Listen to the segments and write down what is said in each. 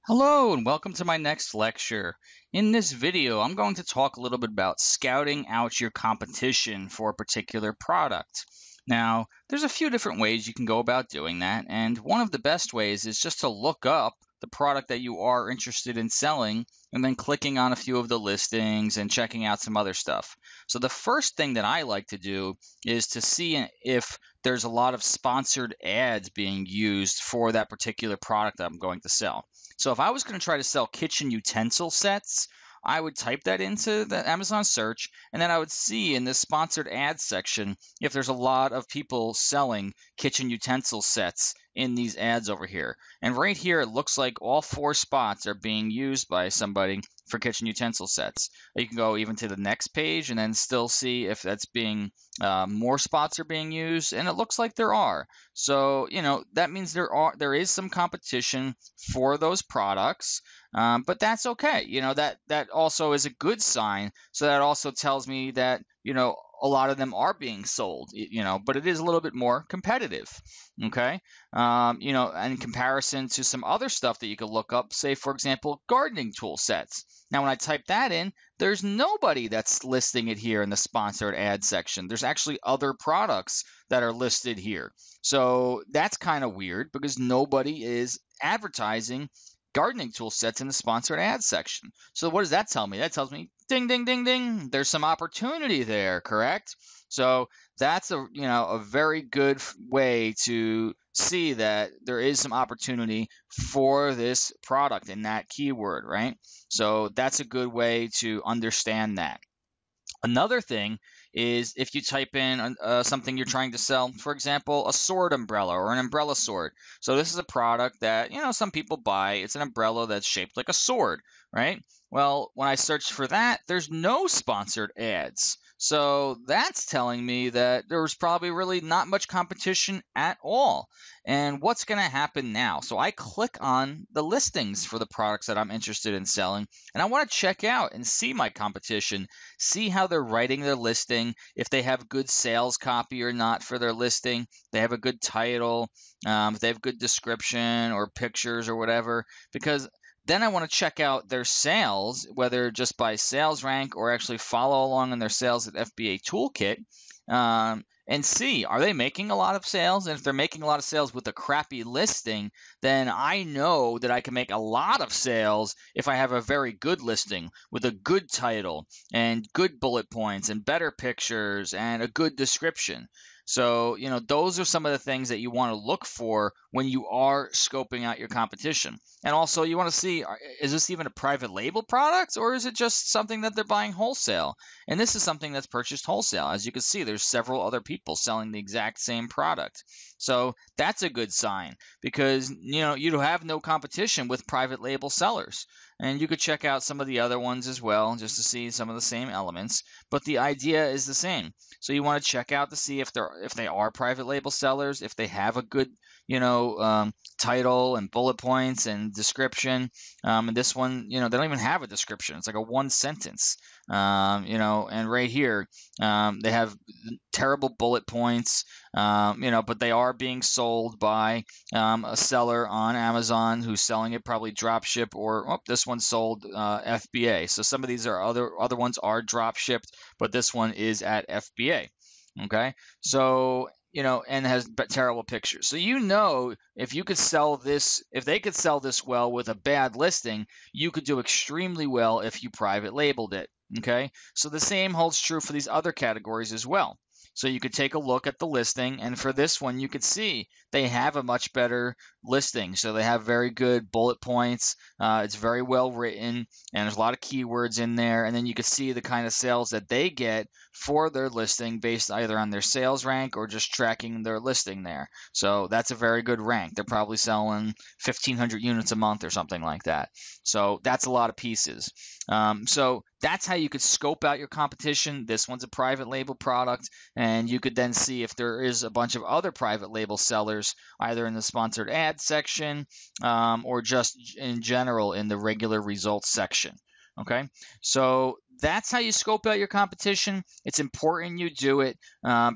Hello and welcome to my next lecture. In this video, I'm going to talk a little bit about scouting out your competition for a particular product. Now, there's a few different ways you can go about doing that, and one of the best ways is just to look up the product that you are interested in selling and then clicking on a few of the listings and checking out some other stuff. So the first thing that I like to do is to see if there's a lot of sponsored ads being used for that particular product that I'm going to sell. So if I was going to try to sell kitchen utensil sets, I would type that into the Amazon search, and then I would see in this sponsored ads section if there's a lot of people selling kitchen utensil sets in these ads over here. And right here, it looks like all 4 spots are being used by somebody for kitchen utensil sets. You can go even to the next page and then still see if that's being more spots are being used, and it looks like there are. So that means there is some competition for those products. But that's okay. That also is a good sign. So that also tells me that, a lot of them are being sold, but it is a little bit more competitive. Okay. In comparison to some other stuff that you could look up, say, for example, gardening tool sets. Now, when I type that in, there's nobody that's listing it here in the sponsored ad section. There's actually other products that are listed here. So that's kind of weird because nobody is advertising gardening tool sets in the sponsored ads section. So what does that tell me? That tells me, ding, ding, ding, ding, there's some opportunity there, correct? So that's a very good way to see that there is some opportunity for this product in that keyword, right? So that's a good way to understand that. Another thing is if you type in something you're trying to sell, for example, a sword umbrella or an umbrella sword. So this is a product that, some people buy. It's an umbrella that's shaped like a sword, right? Well, when I searched for that, there's no sponsored ads. So that's telling me that there was probably really not much competition at all. And what's going to happen now? So I click on the listings for the products that I'm interested in selling, and I want to check out and see my competition, see how they're writing their listing, if they have good sales copy or not for their listing, they have a good title, if they have good description or pictures or whatever, because then I want to check out their sales, whether just by sales rank or actually follow along in their sales at FBA Toolkit, and see, are they making a lot of sales? And if they're making a lot of sales with a crappy listing, then I know that I can make a lot of sales if I have a very good listing with a good title and good bullet points and better pictures and a good description. So, those are some of the things that you want to look for when you are scoping out your competition. And also, you want to see, is this even a private label product, or is it just something that they're buying wholesale? And this is something that's purchased wholesale. As you can see, there's several other people selling the exact same product. So that's a good sign because, you have no competition with private label sellers. And you could check out some of the other ones as well just to see some of the same elements. But the idea is the same. So you want to check out to see if they are private label sellers, if they have a good, title and bullet points and description. And this one, they don't even have a description. It's like a 1 sentence. And right here, they have terrible bullet points, but they are being sold by a seller on Amazon who's selling it probably drop ship, or this one sold FBA. So some of these are other ones are drop shipped, but this one is at FBA. Okay, so and has terrible pictures. So if you could sell this, if they could sell this well with a bad listing, you could do extremely well if you private labeled it. Okay, so the same holds true for these other categories as well. So you could take a look at the listing, and for this one, you could see they have a much better listing. So they have very good bullet points. It's very well written, and there's a lot of keywords in there. And then you could see the kind of sales that they get for their listing based either on their sales rank or just tracking their listing there. So that's a very good rank. They're probably selling 1,500 units a month or something like that. So that's a lot of pieces. So that's how you could scope out your competition. This one's a private label product, and you could then see if there is a bunch of other private label sellers either in the sponsored ad section or just in general in the regular results section. Okay, so that's how you scope out your competition. It's important you do it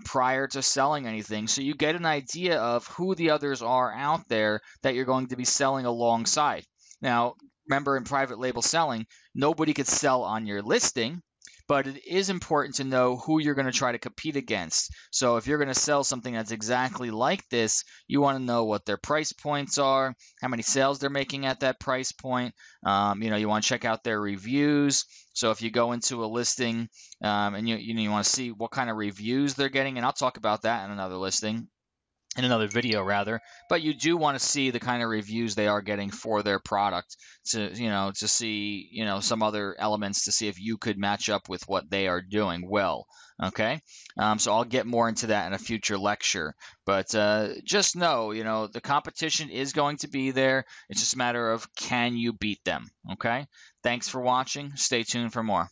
prior to selling anything, so you get an idea of who the others are out there that you're going to be selling alongside. Now, remember, in private label selling, nobody could sell on your listing, but it is important to know who you're going to try to compete against. So if you're going to sell something that's exactly like this, you want to know what their price points are, how many sales they're making at that price point. You want to check out their reviews. So if you go into a listing and you want to see what kind of reviews they're getting, and I'll talk about that in another video rather, but you do want to see the kind of reviews they are getting for their product to see some other elements to see if you could match up with what they are doing well. Okay, so I'll get more into that in a future lecture, but just know the competition is going to be there. It's just a matter of, can you beat them? Okay, thanks for watching. Stay tuned for more.